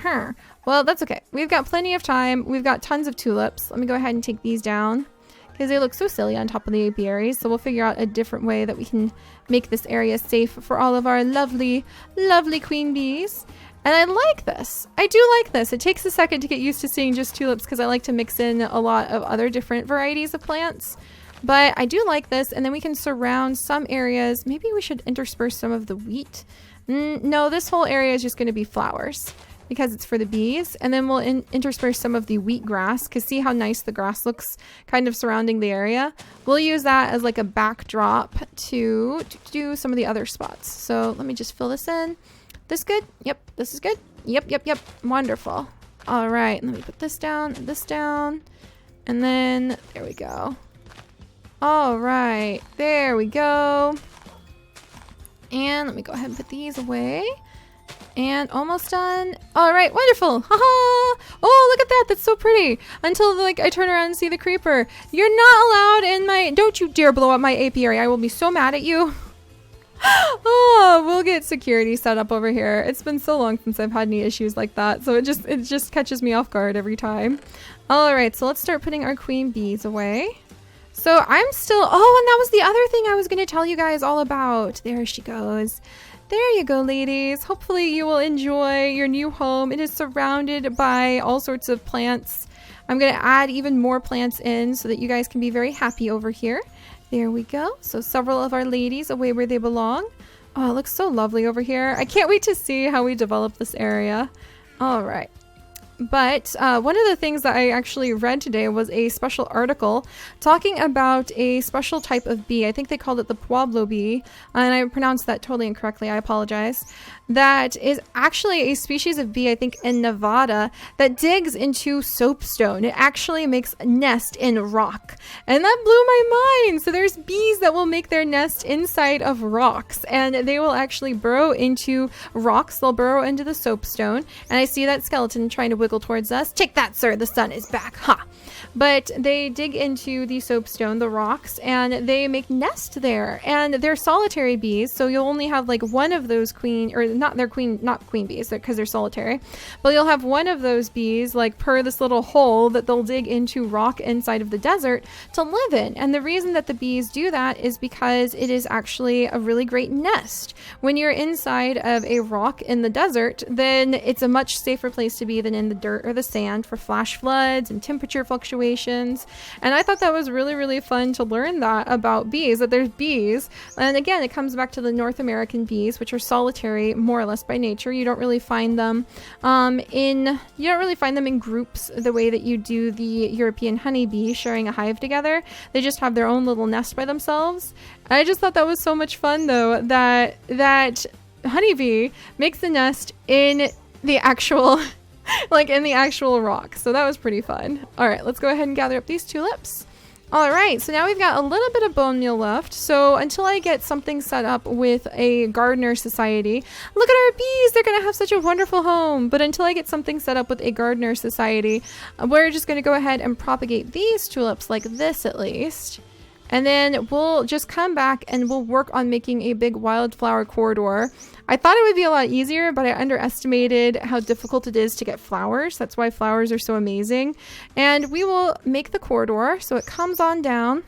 well, that's okay. We've got plenty of time. We've got tons of tulips. Let me go ahead and take these down, because they look so silly on top of the apiaries. So we'll figure out a different way that we can make this area safe for all of our lovely, lovely queen bees. And I like this. I do like this. It takes a second to get used to seeing just tulips because I like to mix in a lot of other different varieties of plants. But I do like this, and then we can surround some areas. Maybe we should intersperse some of the wheat. No, this whole area is just going to be flowers because it's for the bees. And then we'll intersperse some of the wheat grass because see how nice the grass looks kind of surrounding the area. We'll use that as like a backdrop to do some of the other spots. So let me just fill this in. This good? Yep. This is good. Yep. Wonderful. All right. Let me put this down, and then there we go. All right. There we go. And let me go ahead and put these away. And almost done. All right. Wonderful. Haha. Oh, look at that. That's so pretty. Until like I turn around and see the creeper. You're not allowed in my... Don't you dare blow up my apiary. I will be so mad at you. Oh, we'll get security set up over here. It's been so long since I've had any issues like that, so it just catches me off guard every time. All right, so let's start putting our queen bees away. So I'm still... Oh, and that was the other thing I was going to tell you guys all about. There she goes. There you go, ladies. Hopefully you will enjoy your new home. It is surrounded by all sorts of plants. I'm going to add even more plants in so that you guys can be very happy over here. There we go. So several of our ladies away where they belong. Oh, it looks so lovely over here. I can't wait to see how we develop this area. All right. But one of the things that I actually read today was a special article talking about a special type of bee. I think they called it the Pueblo bee, and I pronounced that totally incorrectly. I apologize. That is actually a species of bee, I think, in Nevada that digs into soapstone. It actually makes a nest in rock, and that blew my mind. So there's bees that will make their nest inside of rocks, and they will actually burrow into rocks. They'll burrow into the soapstone, and I see that skeleton trying to wiggle towards us. Take that, sir. The sun is back. Ha! But they dig into the soapstone, the rocks, and they make nest there. And they're solitary bees, so you'll only have like one of those not queen bees because they're solitary, but you'll have one of those bees like per this little hole that they'll dig into rock inside of the desert to live in. And the reason that the bees do that is because it is actually a really great nest. When you're inside of a rock in the desert, then it's a much safer place to be than in the dirt or the sand for flash floods and temperature fluctuations. And I thought that was really, really fun to learn that about bees, that there's bees. And again, it comes back to the North American bees, which are solitary more or less by nature. You don't really find them in groups the way that you do the European honeybee sharing a hive together. They just have their own little nest by themselves. I just thought that was so much fun though, that honeybee makes the nest in the actual in the actual rock. So that was pretty fun. All right, let's go ahead and gather up these tulips. All right, so now we've got a little bit of bone meal left. So until I get something set up with a gardener society, look at our bees. They're going to have such a wonderful home. But until I get something set up with a gardener society, we're just going to go ahead and propagate these tulips like this at least. And then we'll just come back and we'll work on making a big wildflower corridor. I thought it would be a lot easier, but I underestimated how difficult it is to get flowers. That's why flowers are so amazing. And we will make the corridor so it comes on down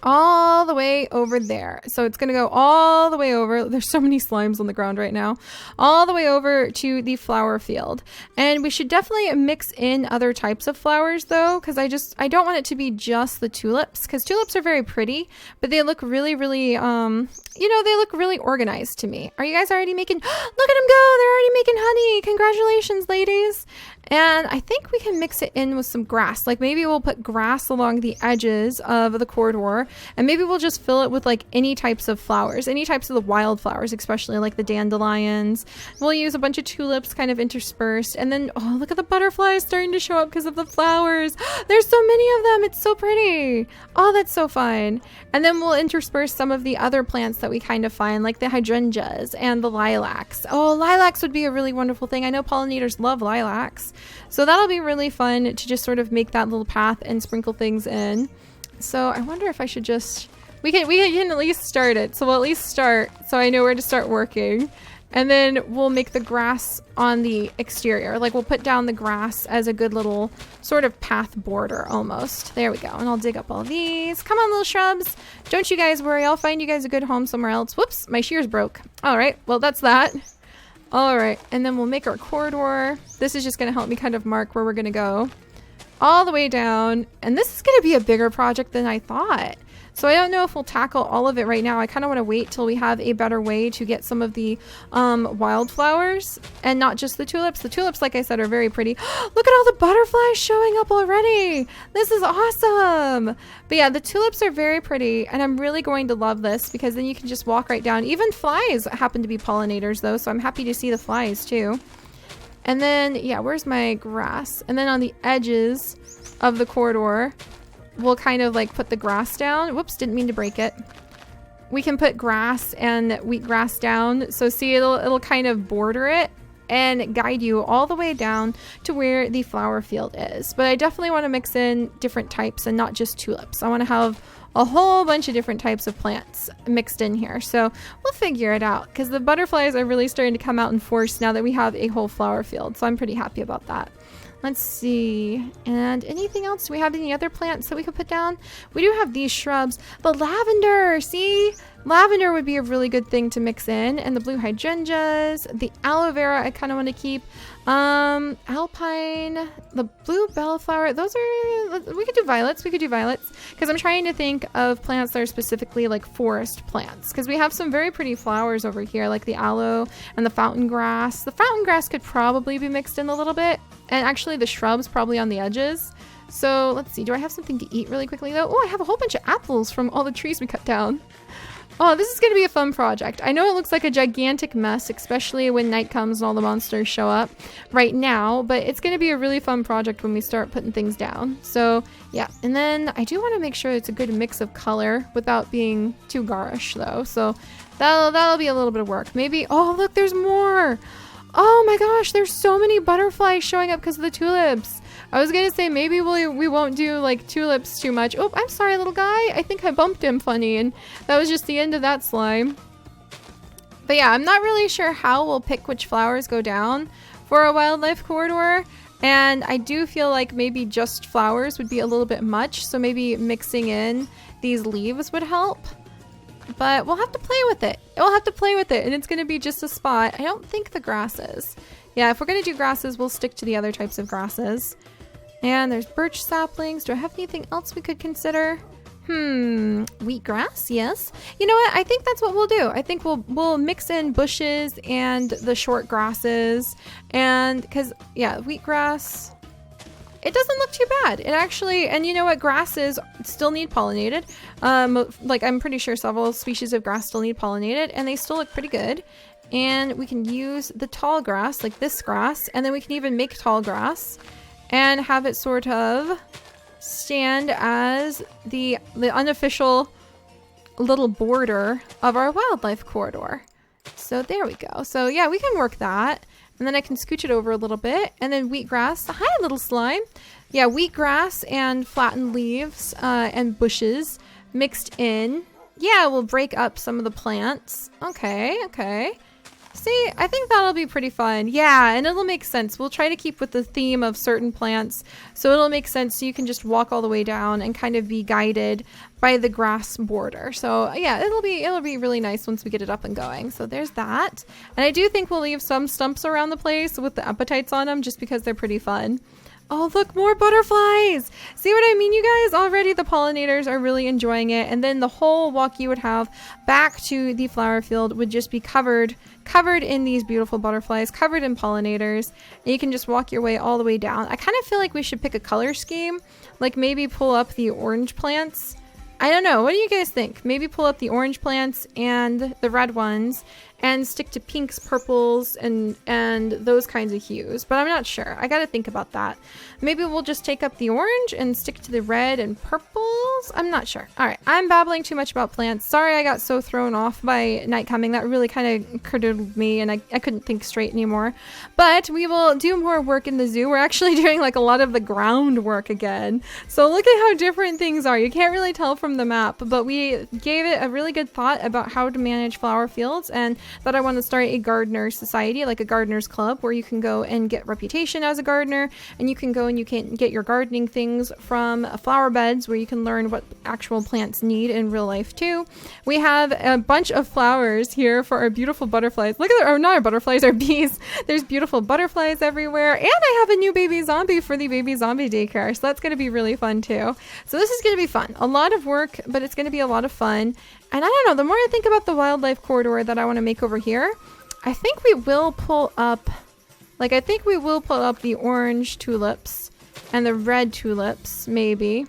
all the way over there. So it's going to go all the way over. There's so many slimes on the ground right now. All the way over to the flower field. And we should definitely mix in other types of flowers though, because I don't want it to be just the tulips, because tulips are very pretty, but they look really, really, they look really organized to me. Are you guys already making, look at them go. They're already making honey. Congratulations, ladies. And I think we can mix it in with some grass. Like maybe we'll put grass along the edges of the corridor, and maybe we'll just fill it with like any types of flowers, any types of the wildflowers, especially like the dandelions. We'll use a bunch of tulips kind of interspersed. And then, oh, look at the butterflies starting to show up because of the flowers. There's so many of them. It's so pretty. Oh, that's so fun. And then we'll intersperse some of the other plants that we kind of find, like the hydrangeas and the lilacs. Oh, lilacs would be a really wonderful thing. I know pollinators love lilacs. So that'll be really fun to just sort of make that little path and sprinkle things in. So I wonder if I should just, we can at least start it. So we'll at least start so I know where to start working. And then we'll make the grass on the exterior. Like we'll put down the grass as a good little sort of path border almost. There we go. And I'll dig up all these. Come on, little shrubs. Don't you guys worry. I'll find you guys a good home somewhere else. Whoops, my shears broke. All right, well, that's that. All right, and then we'll make our corridor. This is just gonna help me kind of mark where we're gonna go all the way down. And this is gonna be a bigger project than I thought. So I don't know if we'll tackle all of it right now. I kind of want to wait till we have a better way to get some of the wildflowers and not just the tulips. The tulips, like I said, are very pretty. Look at all the butterflies showing up already. This is awesome. But yeah, the tulips are very pretty, and I'm really going to love this because then you can just walk right down. Even flies happen to be pollinators though, so I'm happy to see the flies too. And then, yeah, where's my grass? And then on the edges of the corridor, we'll kind of like put the grass down. Whoops, didn't mean to break it. We can put grass and wheatgrass down. So see, it'll kind of border it and guide you all the way down to where the flower field is. But I definitely want to mix in different types and not just tulips. I want to have a whole bunch of different types of plants mixed in here. So we'll figure it out because the butterflies are really starting to come out in force now that we have a whole flower field. So I'm pretty happy about that. Let's see. And anything else? Do we have any other plants that we could put down? We do have these shrubs. The lavender, see? Lavender would be a really good thing to mix in. And the blue hydrangeas, the aloe vera I kind of want to keep. Alpine, the blue bellflower, those are, we could do violets. We could do violets because I'm trying to think of plants that are specifically like forest plants because we have some very pretty flowers over here like the aloe and the fountain grass. The fountain grass could probably be mixed in a little bit, and actually the shrubs probably on the edges. So let's see, do I have something to eat really quickly though? Oh, I have a whole bunch of apples from all the trees we cut down. Oh, this is going to be a fun project. I know it looks like a gigantic mess, especially when night comes and all the monsters show up right now, but it's going to be a really fun project when we start putting things down. So yeah, and then I do want to make sure it's a good mix of color without being too garish though. So that'll be a little bit of work. Maybe, oh look, there's more. Oh my gosh, there's so many butterflies showing up because of the tulips. I was gonna say maybe we won't do like tulips too much. Oh, I'm sorry, little guy. I think I bumped him funny, and that was just the end of that slime. But yeah, I'm not really sure how we'll pick which flowers go down for a wildlife corridor. And I do feel like maybe just flowers would be a little bit much. So maybe mixing in these leaves would help. But we'll have to play with it. We'll have to play with it, and it's gonna be just a spot. I don't think the grasses. Yeah, if we're gonna do grasses, we'll stick to the other types of grasses. And there's birch saplings. Do I have anything else we could consider? Wheatgrass, yes. You know what? I think that's what we'll do. I think we'll mix in bushes and the short grasses, and because yeah, wheatgrass. It doesn't look too bad. It actually, and you know what? Grasses still need pollinated. Like I'm pretty sure several species of grass still need pollinated, and they still look pretty good. And we can use the tall grass, like this grass, and then we can even make tall grass and have it sort of stand as the unofficial little border of our wildlife corridor. So there we go. So yeah, we can work that. And then I can scooch it over a little bit. And then wheatgrass. Hi, little slime. Yeah, wheatgrass and flattened leaves and bushes mixed in. Yeah, we'll break up some of the plants. Okay, okay. See, I think that'll be pretty fun. Yeah, and it'll make sense. We'll try to keep with the theme of certain plants, so it'll make sense so you can just walk all the way down and kind of be guided by the grass border. So yeah, it'll be really nice once we get it up and going. So there's that. And I do think we'll leave some stumps around the place with the appetites on them just because they're pretty fun. Oh, look, more butterflies. See what I mean, you guys? Already the pollinators are really enjoying it. And then the whole walk you would have back to the flower field would just be covered in these beautiful butterflies, covered in pollinators. And you can just walk your way all the way down. I kind of feel like we should pick a color scheme, like maybe pull up the orange plants. I don't know. What do you guys think? Maybe pull up the orange plants and the red ones and stick to pinks, purples, and those kinds of hues. But I'm not sure. I gotta think about that. Maybe we'll just take up the orange and stick to the red and purples. I'm not sure. All right, I'm babbling too much about plants. Sorry I got so thrown off by night coming. That really kind of curdled me, and I couldn't think straight anymore. But we will do more work in the zoo. We're actually doing like a lot of the groundwork again. So look at how different things are. You can't really tell from the map, but we gave it a really good thought about how to manage flower fields, and that I want to start a gardener society, like a gardener's club, where you can go and get reputation as a gardener, and you can go and you can get your gardening things from flower beds where you can learn what actual plants need in real life too. We have a bunch of flowers here for our beautiful butterflies. Look at not our butterflies, our bees. There's beautiful butterflies everywhere, and I have a new baby zombie for the baby zombie daycare, so that's going to be really fun too. So this is going to be fun. A lot of work, but it's going to be a lot of fun. And I don't know, the more I think about the wildlife corridor that I want to make over here, I think we will pull up the orange tulips and the red tulips, maybe,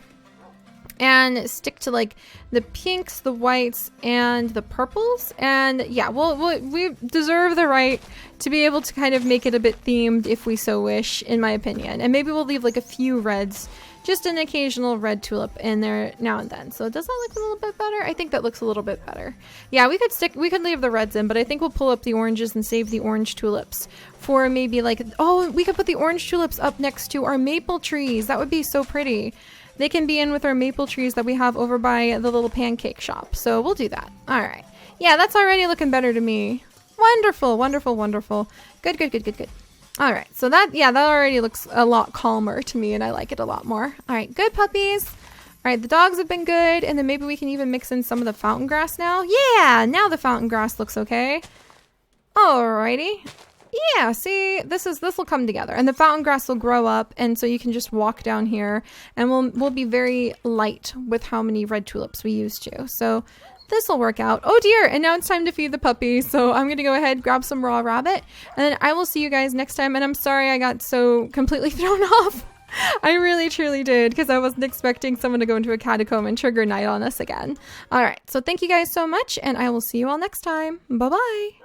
and stick to like the pinks, the whites, and the purples. And yeah, we deserve the right to be able to kind of make it a bit themed if we so wish, in my opinion. And maybe we'll leave like a few reds, just an occasional red tulip in there now and then. So does that look a little bit better? I think that looks a little bit better. Yeah, we could leave the reds in, but I think we'll pull up the oranges and save the orange tulips for maybe like, oh, we could put the orange tulips up next to our maple trees. That would be so pretty. They can be in with our maple trees that we have over by the little pancake shop. So we'll do that. All right. Yeah, that's already looking better to me. Wonderful, wonderful, wonderful. Good, good, good, good, good. All right, so that already looks a lot calmer to me, and I like it a lot more. All right, good puppies. All right, the dogs have been good, and then maybe we can even mix in some of the fountain grass now. Yeah, now the fountain grass looks okay. Alrighty. Yeah, see, this will come together, and the fountain grass will grow up, and so you can just walk down here, and we'll be very light with how many red tulips we use too. So this will work out. Oh dear, and now it's time to feed the puppy, so I'm gonna go ahead, grab some raw rabbit, and then I will see you guys next time. And I'm sorry I got so completely thrown off. I really truly did, because I wasn't expecting someone to go into a catacomb and trigger night on us again. All right, so thank you guys so much, and I will see you all next time. Bye bye.